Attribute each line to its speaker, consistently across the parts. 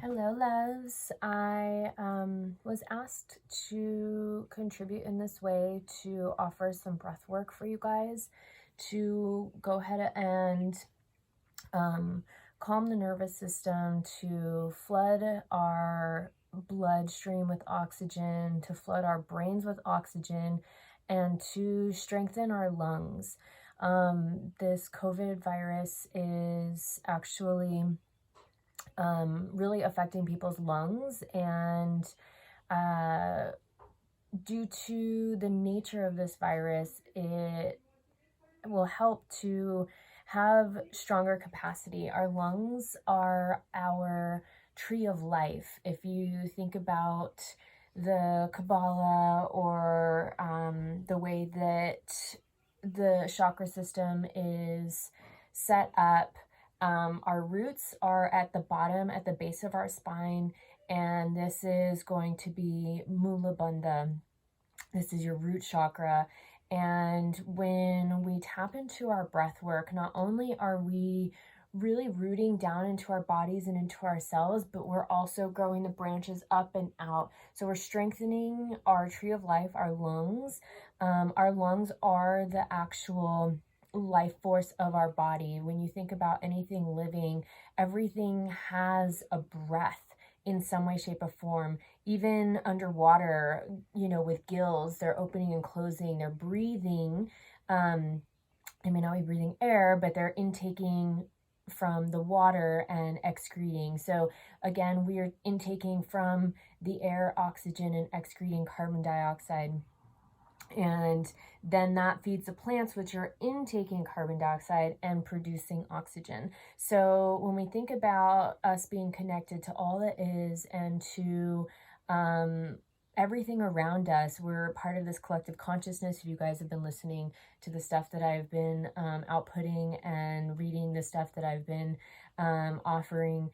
Speaker 1: Hello, loves. I was asked to contribute in this way to offer some breath work for you guys to go ahead and calm the nervous system, to flood our bloodstream with oxygen, to flood our brains with oxygen, and to strengthen our lungs. This COVID virus is actually really affecting people's lungs, and due to the nature of this virus, it will help to have stronger capacity. Our lungs are our tree of life. If you think about the Kabbalah or the way that the chakra system is set up, our roots are at the bottom, at the base of our spine, and this is going to be Mula Bandha. This is your root chakra. And when we tap into our breath work, not only are we really rooting down into our bodies and into our cells, but we're also growing the branches up and out. So we're strengthening our tree of life, our lungs. Our lungs are the actual life force of our body. When you think about anything living, everything has a breath in some way, shape, or form. Even underwater, with gills, they're opening and closing, they're breathing. They may not be breathing air, but they're intaking from the water and excreting. So again, we are intaking from the air oxygen and excreting carbon dioxide. And then that feeds the plants, which are intaking carbon dioxide and producing oxygen. So when we think about us being connected to all that is and to everything around us, we're part of this collective consciousness. If you guys have been listening to the stuff that I've been outputting and reading the stuff that I've been offering,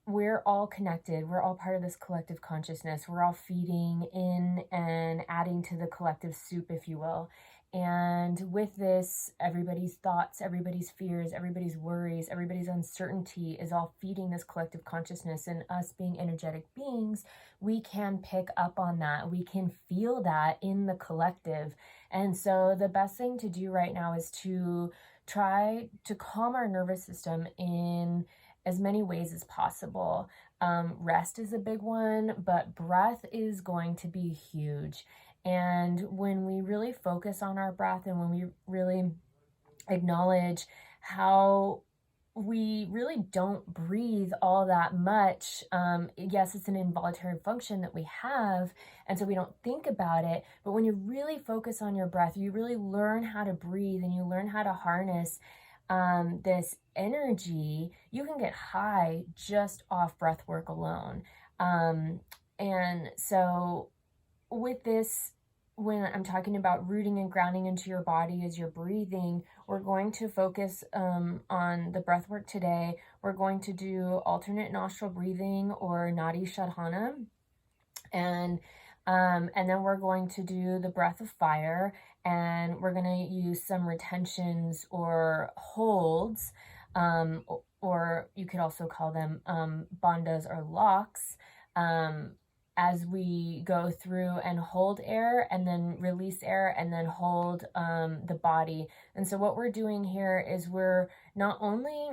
Speaker 1: we're all connected. We're all part of this collective consciousness. We're all feeding in and adding to the collective soup, if you will. And with this, everybody's thoughts, everybody's fears, everybody's worries, everybody's uncertainty is all feeding this collective consciousness. And us being energetic beings, we can pick up on that. We can feel that in the collective. And so the best thing to do right now is to try to calm our nervous system in as many ways as possible. Rest is a big one, but breath is going to be huge. And when we really focus on our breath and when we really acknowledge how we really don't breathe all that much. Yes, it's an involuntary function that we have, and so we don't think about it. But when you really focus on your breath, you really learn how to breathe and you learn how to harness this energy. You can get high just off breath work alone. And so with this, when I'm talking about rooting and grounding into your body as you're breathing, we're going to focus on the breath work today. We're going to do alternate nostril breathing or Nadi Shodhana. And then we're going to do the breath of fire, and we're going to use some retentions or holds, or you could also call them bandhas or locks, as we go through and hold air and then release air and then hold the body. And so what we're doing here is we're not only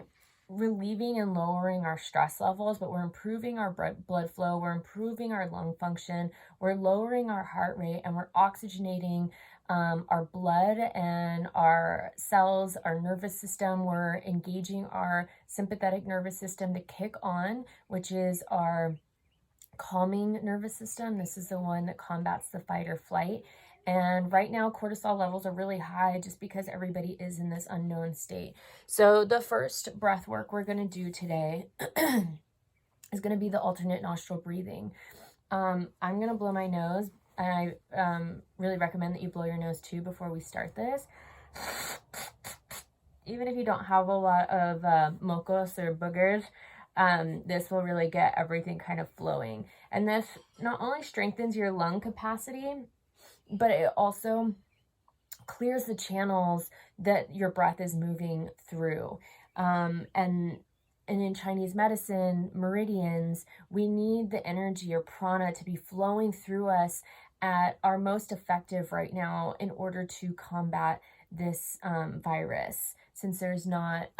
Speaker 1: relieving and lowering our stress levels, but we're improving our blood flow, we're improving our lung function, we're lowering our heart rate, and we're oxygenating our blood and our cells, our nervous system. We're engaging our sympathetic nervous system to kick on, which is our calming nervous system. This is the one that combats the fight or flight. And right now, cortisol levels are really high just because everybody is in this unknown state. So the first breath work we're going to do today is going to be the alternate nostril breathing. I'm going to blow my nose, and I really recommend that you blow your nose too before we start this. Even if you don't have a lot of mocos or boogers, this will really get everything kind of flowing. And this not only strengthens your lung capacity, but it also clears the channels that your breath is moving through. And and in Chinese medicine, meridians, we need the energy or prana to be flowing through us at our most effective right now in order to combat this virus. Since there's not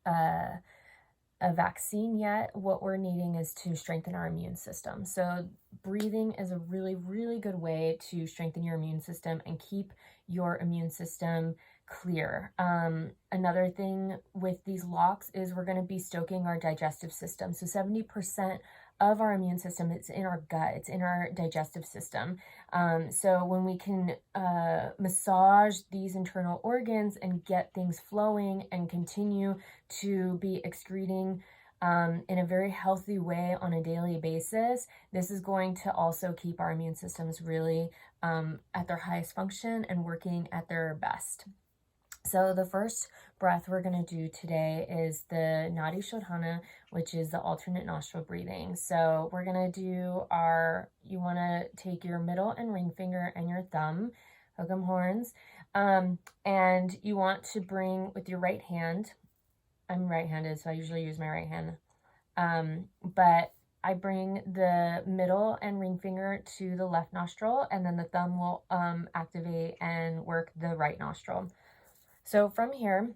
Speaker 1: a vaccine yet, what we're needing is to strengthen our immune system. So breathing is a really, really good way to strengthen your immune system and keep your immune system clear. Another thing with these locks is we're going to be stoking our digestive system. So 70% of our immune system, it's in our gut, it's in our digestive system. So when we can massage these internal organs and get things flowing and continue to be excreting in a very healthy way on a daily basis, this is going to also keep our immune systems really at their highest function and working at their best. So the first breath we're going to do today is the Nadi Shodhana, which is the alternate nostril breathing. So we're going to do you want to take your middle and ring finger and your thumb, hook 'em horns, and you want to bring with your right hand. I'm right-handed, so I usually use my right hand, but I bring the middle and ring finger to the left nostril, and then the thumb will activate and work the right nostril. So from here,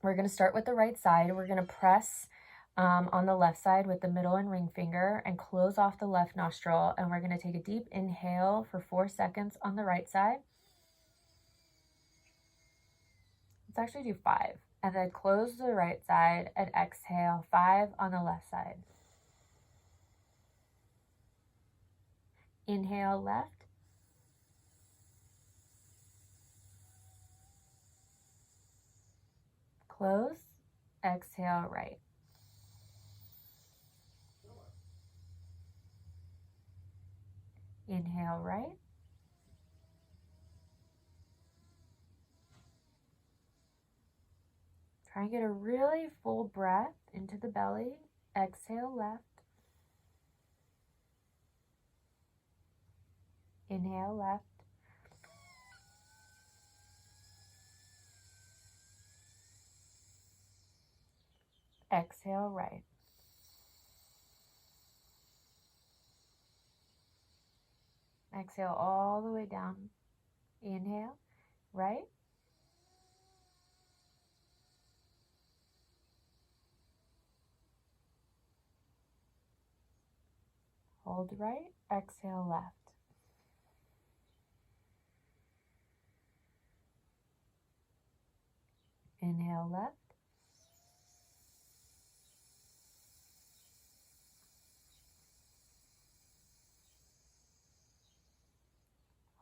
Speaker 1: we're going to start with the right side. We're going to press on the left side with the middle and ring finger and close off the left nostril. And we're going to take a deep inhale for 4 seconds on the right side. Let's actually do 5. And then close the right side and exhale 5 on the left side. Inhale left. Close, exhale right. Inhale right. Try and get a really full breath into the belly. Exhale left. Inhale left. Exhale right. Exhale all the way down. Inhale, right. Hold right. Exhale left. Inhale left.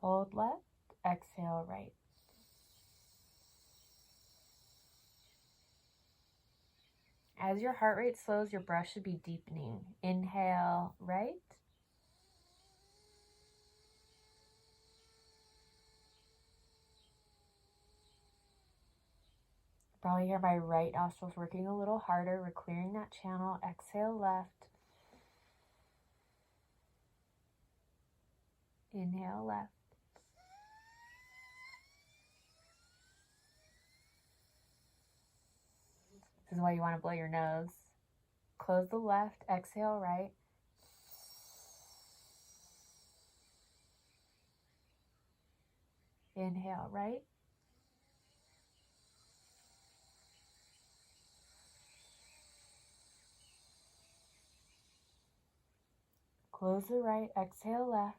Speaker 1: Hold left. Exhale right. As your heart rate slows, your breath should be deepening. Inhale right. Probably hear my right nostrils working a little harder. We're clearing that channel. Exhale left. Inhale left. This is why you want to blow your nose. Close the left. Exhale right. Inhale right. Close the right. Exhale left.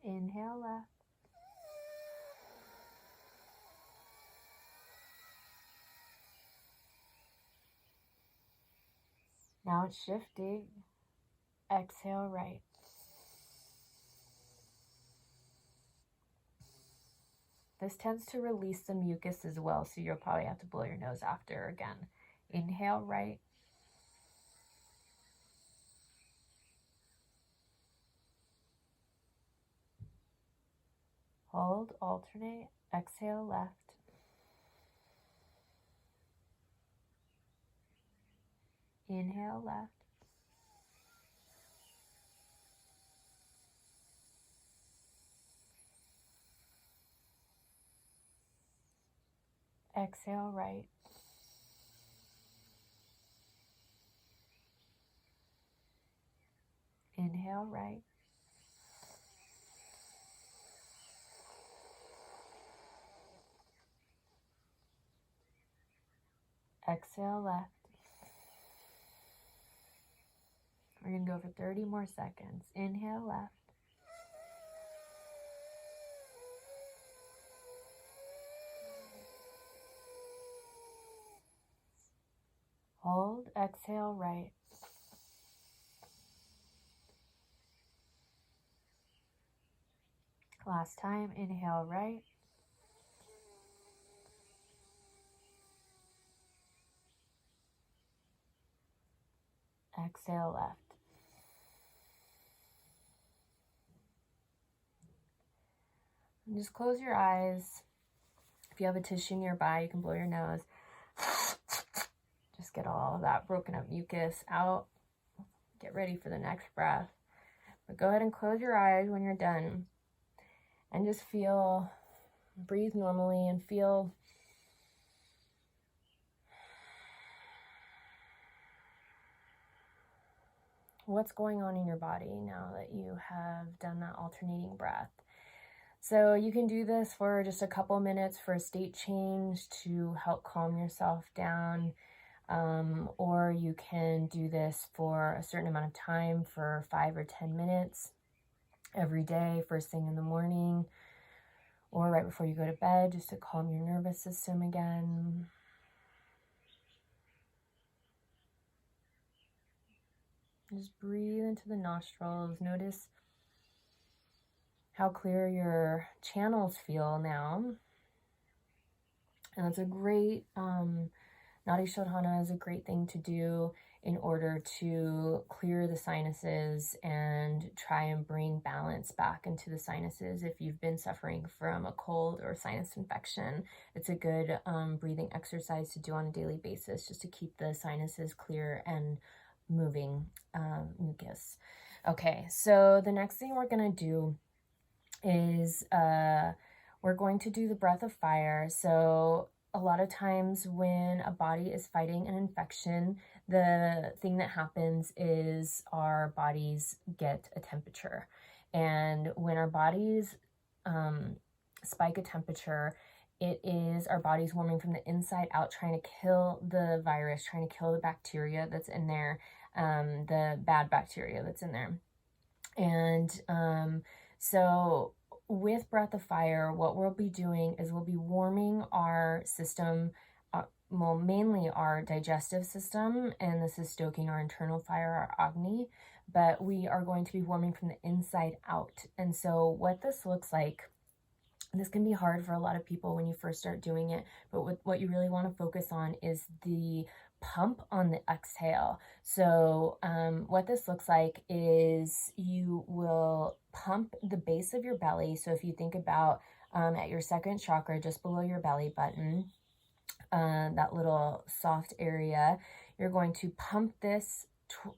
Speaker 1: Inhale left. Now it's shifting. Exhale right. This tends to release the mucus as well, so you'll probably have to blow your nose after again. Inhale right. Hold, alternate, exhale left. Inhale left. Exhale right. Inhale right. Exhale left. We're going to go for 30 more seconds. Inhale left. Hold. Exhale right. Last time. Inhale right. Exhale left. And just close your eyes. If you have a tissue nearby, you can blow your nose. Just get all of that broken up mucus out. Get ready for the next breath. But go ahead and close your eyes when you're done. And just feel, breathe normally and feel what's going on in your body now that you have done that alternating breath. So you can do this for just a couple minutes for a state change to help calm yourself down. Or you can do this for a certain amount of time for 5 or 10 minutes every day, first thing in the morning, or right before you go to bed, just to calm your nervous system again. Just breathe into the nostrils. Notice how clear your channels feel now. And that's a great, Nadi Shodhana is a great thing to do in order to clear the sinuses and try and bring balance back into the sinuses. If you've been suffering from a cold or sinus infection, it's a good breathing exercise to do on a daily basis just to keep the sinuses clear and moving mucus. Okay, so the next thing we're going to do is we're going to do the breath of fire. So a lot of times when a body is fighting an infection, the thing that happens is our bodies get a temperature. And when our bodies spike a temperature, it is our bodies warming from the inside out, trying to kill the virus, trying to kill the bacteria that's in there, the bad bacteria that's in there. And so with breath of fire, what we'll be doing is we'll be warming our system, well, mainly our digestive system, and this is stoking our internal fire, our Agni, but we are going to be warming from the inside out. And so what this looks like, this can be hard for a lot of people when you first start doing it, but what you really want to focus on is the pump on the exhale. So what this looks like is you will pump the base of your belly. So if you think about at your second chakra, just below your belly button, that little soft area, you're going to pump this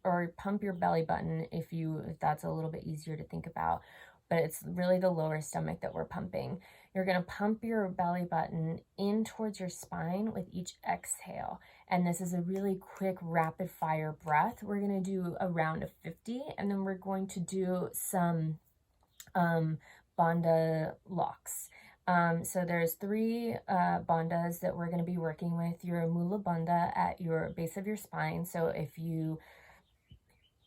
Speaker 1: or pump your belly button if that's a little bit easier to think about. But it's really the lower stomach that we're pumping. You're going to pump your belly button in towards your spine with each exhale. And this is a really quick, rapid fire breath. We're going to do a round of 50, and then we're going to do some Bandha locks. So there's 3 bandhas that we're going to be working with. Your Mula Bandha at your base of your spine. So if you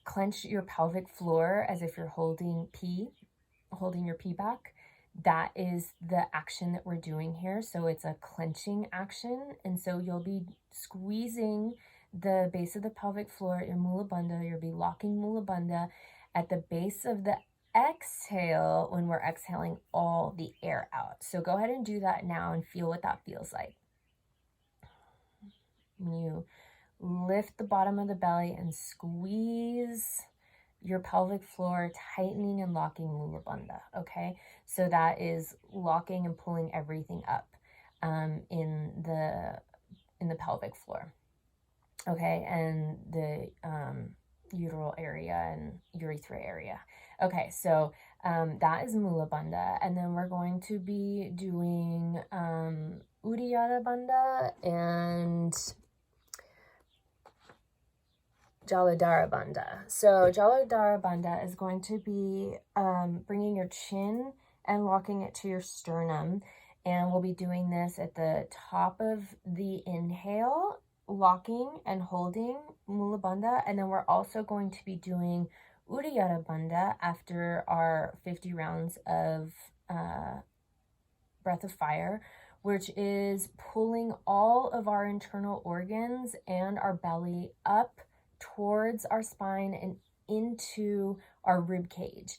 Speaker 1: clench your pelvic floor as if you're holding your pee back, that is the action that we're doing here. So it's a clenching action. And so you'll be squeezing the base of the pelvic floor, your Mula Bandha. You'll be locking Mula Bandha at the base of the exhale when we're exhaling all the air out. So go ahead and do that now and feel what that feels like. You lift the bottom of the belly and squeeze your pelvic floor, tightening and locking Mula Bandha. Okay, so that is locking and pulling everything up in the pelvic floor. Okay, and the uteral area and urethra area. Okay, so that is Mula Bandha, and then we're going to be doing Uddiyana Bandha and Jaladhara Bandha. So Jaladhara Bandha is going to be bringing your chin and locking it to your sternum. And we'll be doing this at the top of the inhale, locking and holding Mula Bandha. And then we're also going to be doing Uddiyana Bandha after our 50 rounds of breath of fire, which is pulling all of our internal organs and our belly up towards our spine and into our rib cage.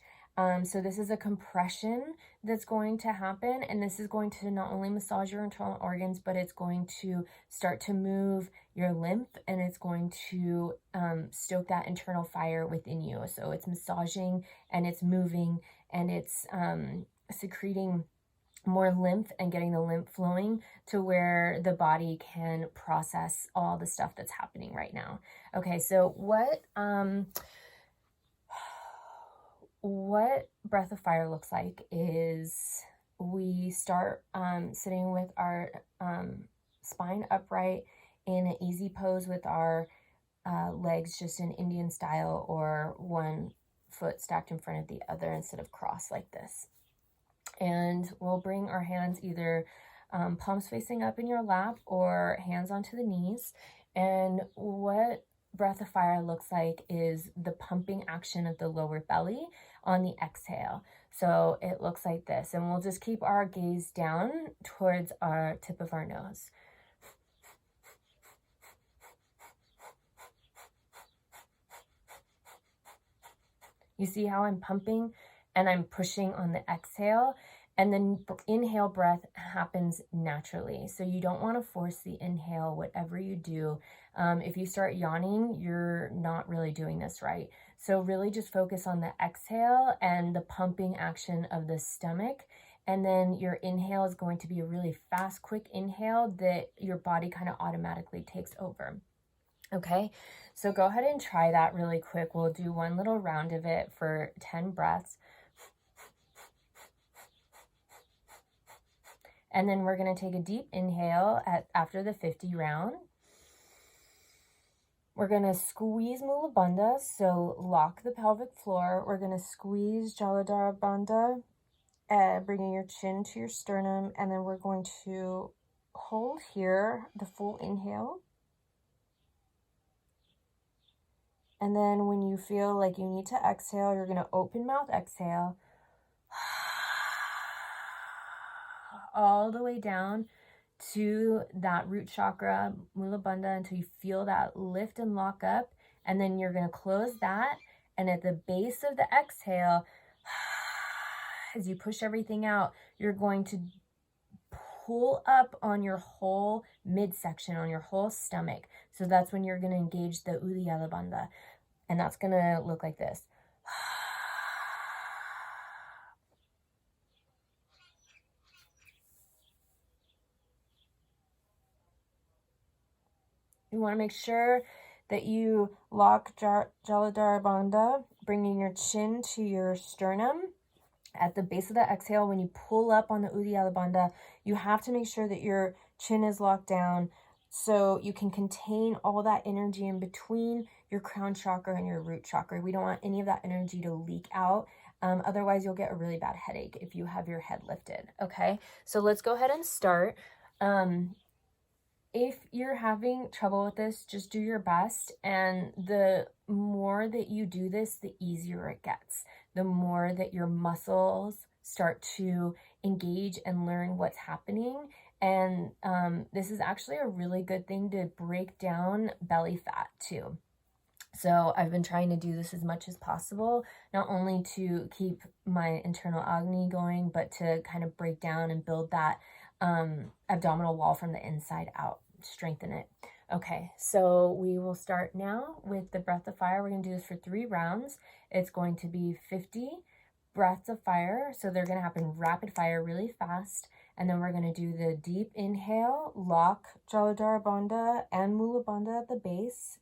Speaker 1: So this is a compression that's going to happen, and this is going to not only massage your internal organs, but it's going to start to move your lymph, and it's going to stoke that internal fire within you. So it's massaging and it's moving and it's secreting more lymph and getting the lymph flowing to where the body can process all the stuff that's happening right now. Okay, so what breath of fire looks like is we start sitting with our spine upright in an easy pose with our legs just in Indian style, or one foot stacked in front of the other instead of crossed like this. And we'll bring our hands either palms facing up in your lap or hands onto the knees. And what breath of fire looks like is the pumping action of the lower belly on the exhale. So it looks like this, and we'll just keep our gaze down towards our tip of our nose. You see how I'm pumping and I'm pushing on the exhale, and then inhale breath happens naturally. So you don't want to force the inhale, whatever you do. If you start yawning, you're not really doing this right. So really just focus on the exhale and the pumping action of the stomach. And then your inhale is going to be a really fast, quick inhale that your body kind of automatically takes over. Okay, so go ahead and try that really quick. We'll do one little round of it for 10 breaths. And then we're going to take a deep inhale after the 50 round. We're going to squeeze Mula Bandha, so lock the pelvic floor. We're going to squeeze Jaladhara Bandha, bringing your chin to your sternum. And then we're going to hold here the full inhale. And then when you feel like you need to exhale, you're going to open mouth exhale all the way down to that root chakra, Mula Bandha, until you feel that lift and lock up. And then you're going to close that. And at the base of the exhale, as you push everything out, you're going to pull up on your whole midsection, on your whole stomach. So that's when you're going to engage the Uddiyana Bandha. And that's going to look like this. You want to make sure that you lock Jaladhara Bandha, bringing your chin to your sternum. At the base of the exhale, when you pull up on the Uddiyana Bandha, you have to make sure that your chin is locked down so you can contain all that energy in between your crown chakra and your root chakra. We don't want any of that energy to leak out. Otherwise, you'll get a really bad headache if you have your head lifted. Okay, so let's go ahead and start. If you're having trouble with this, just do your best. And the more that you do this, the easier it gets. The more that your muscles start to engage and learn what's happening. And this is actually a really good thing to break down belly fat too. So I've been trying to do this as much as possible, not only to keep my internal Agni going, but to kind of break down and build that abdominal wall from the inside out, strengthen it. Okay, so we will start now with the breath of fire. We're going to do this for 3 rounds. It's going to be 50 breaths of fire. So they're going to happen rapid fire, really fast. And then we're going to do the deep inhale, lock Jaladhara Bandha and Mula Bandha at the base.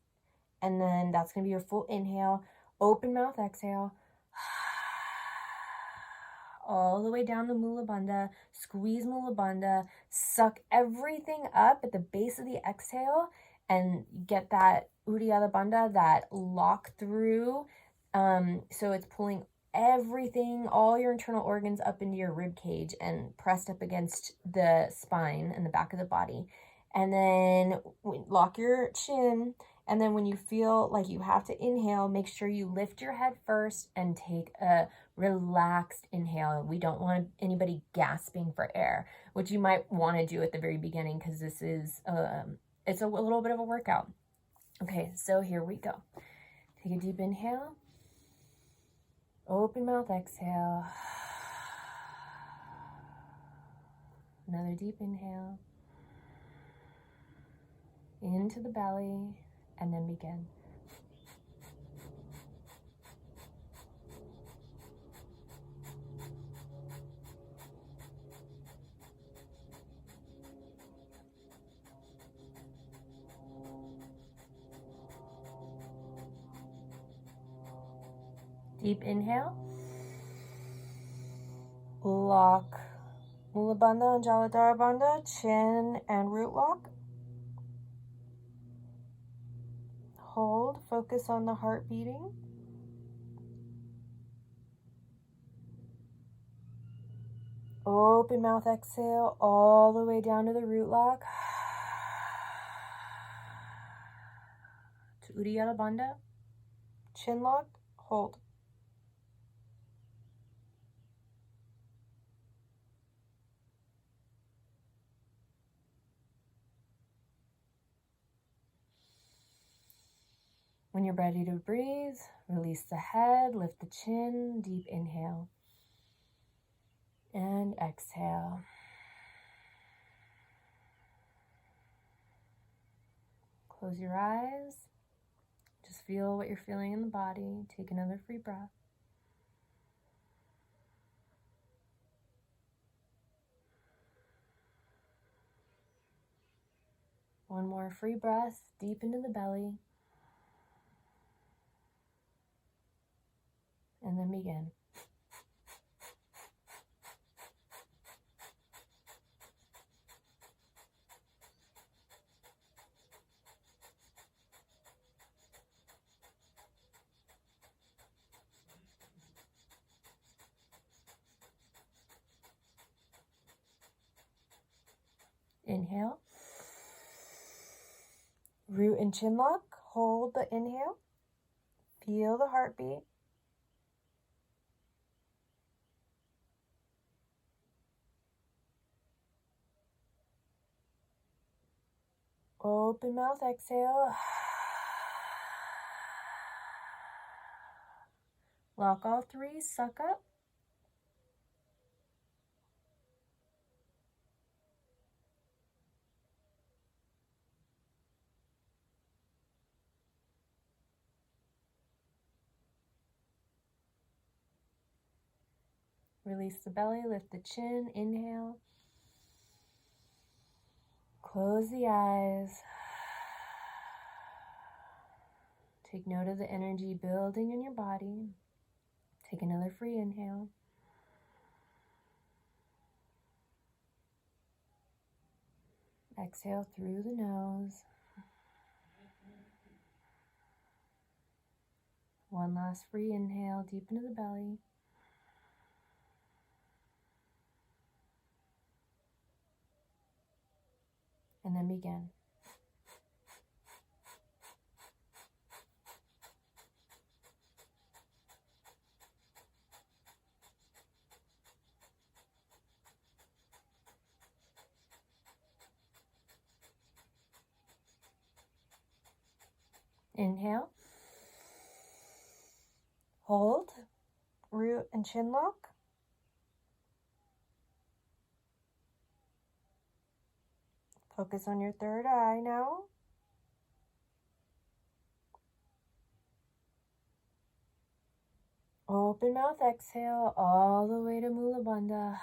Speaker 1: And then that's going to be your full inhale, open mouth exhale, all the way down the Mula Bandha, Squeeze Mula Bandha, suck everything up at the base of the exhale, and get that Uddiyana Bandha, that lock through. So it's pulling everything, all your internal organs up into your rib cage and pressed up against the spine and the back of the body. And then lock your chin. And then when you feel like you have to inhale, make sure you lift your head first and take a relaxed inhale. We don't want anybody gasping for air, which you might want to do at the very beginning because this is, it's a little bit of a workout. Okay, so here we go. Take a deep inhale. Open mouth, exhale. Another deep inhale. Into the belly, and then begin. Deep inhale. Lock Mula Bandha and Jaladhara Bandha, chin and root lock. Hold, focus on the heart beating. Open mouth, exhale all the way down to the root lock. To Uddiyana Bandha. Chin lock, hold. When you're ready to breathe, release the head, lift the chin, deep inhale. And exhale. Close your eyes. Just feel what you're feeling in the body. Take another free breath. One more free breath, deep into the belly. And then begin. Inhale. Root and chin lock. Hold the inhale. Feel the heartbeat. Open mouth, exhale. Lock all three, suck up. Release the belly, lift the chin, inhale. Close the eyes. Take note of the energy building in your body. Take another free inhale. Exhale through the nose. One last free inhale, deep into the belly. And then begin. Inhale. Hold. Root and chin lock. Focus on your third eye now. Open mouth, exhale all the way to Mula Bandha.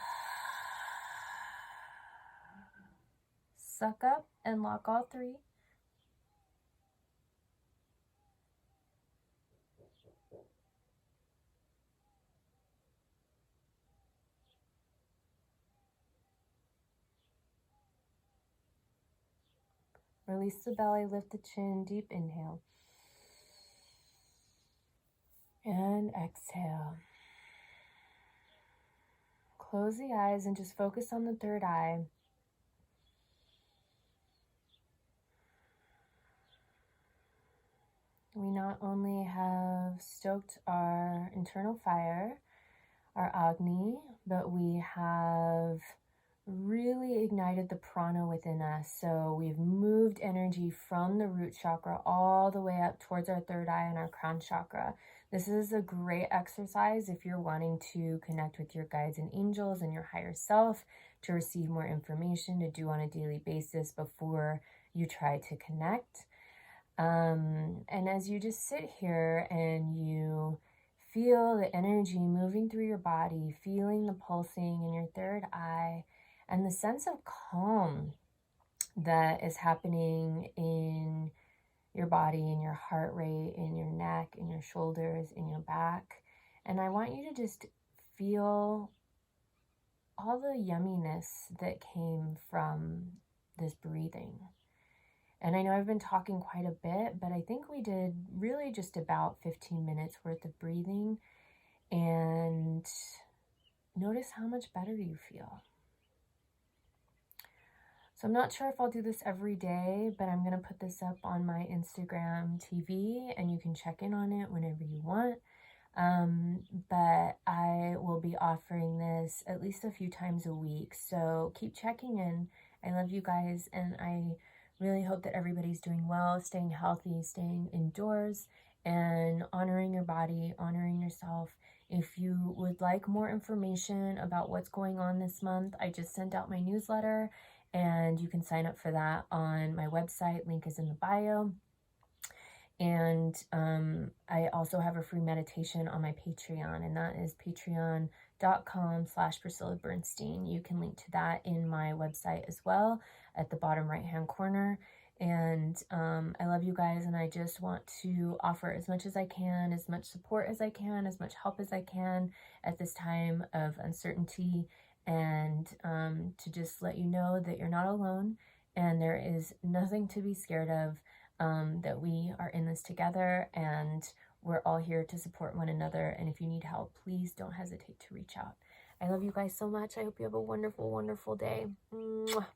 Speaker 1: Suck up and lock all three. Release the belly, lift the chin, deep inhale. And exhale. Close the eyes and just focus on the third eye. We not only have stoked our internal fire, our Agni, but we have really ignited the prana within us. So we've moved energy from the root chakra all the way up towards our third eye and our crown chakra. This is a great exercise if you're wanting to connect with your guides and angels and your higher self, to receive more information to do on a daily basis before you try to connect. And as you just sit here and you feel the energy moving through your body, feeling the pulsing in your third eye, and the sense of calm that is happening in your body, in your heart rate, in your neck, in your shoulders, in your back. And I want you to just feel all the yumminess that came from this breathing. And I know I've been talking quite a bit, but I think we did really just about 15 minutes worth of breathing. And notice how much better you feel. So I'm not sure if I'll do this every day, but I'm going to put this up on my Instagram TV and you can check in on it whenever you want. But I will be offering this at least a few times a week. So keep checking in. I love you guys, and I really hope that everybody's doing well, staying healthy, staying indoors, and honoring your body, honoring yourself. If you would like more information about what's going on this month, I just sent out my newsletter, and you can sign up for that on my website. Link is in the bio. And I also have a free meditation on my Patreon, and that is patreon.com/Priscilla Bernstein. You can link to that in my website as well at the bottom right-hand corner. And I love you guys, and I just want to offer as much as I can, as much support as I can, as much help as I can at this time of uncertainty, and to just let you know that you're not alone, and there is nothing to be scared of. That we are in this together, and we're all here to support one another. And if you need help, please don't hesitate to reach out. I love you guys so much. I hope you have a wonderful, wonderful day. Mwah.